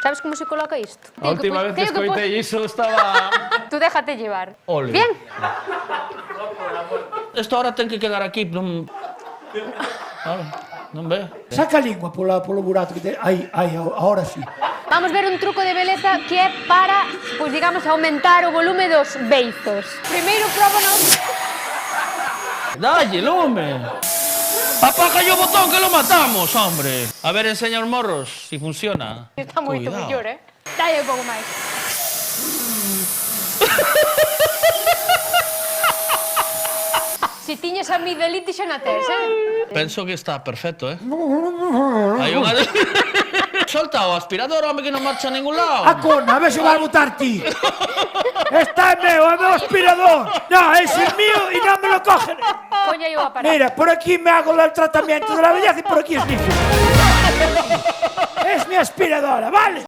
Sabes como se coloca isto? A última vez que escoitei iso estaba... Tú déjate llevar. Ole. Bien. Isto ahora ten que quedar aquí, non... Non ve? Saca a lingua polo burato que te... Aí, ahora sí. Vamos ver un truco de beleza que é para, pois digamos, aumentar o volume dos beizos. Primeiro próbanos. Dalle, lume. Apaga o botón que lo matamos, hombre. A ver, enseña os morros, si funciona. Está moito Cuidado. mellor, Dalle un pouco máis. Si tiñes a Miguelite xa na tes, Penso que está perfecto, Hai unha... Solta o aspirador, home, que non marcha a ningún lado. A cona, a ver se vas a botar ti. Está é meu aspirador. No, ese es mío y no me lo cogen. Poña eu a parar. Mira, por aquí me hago el tratamiento de la belleza y por aquí es limpio. Es mi aspiradora, ¿vale?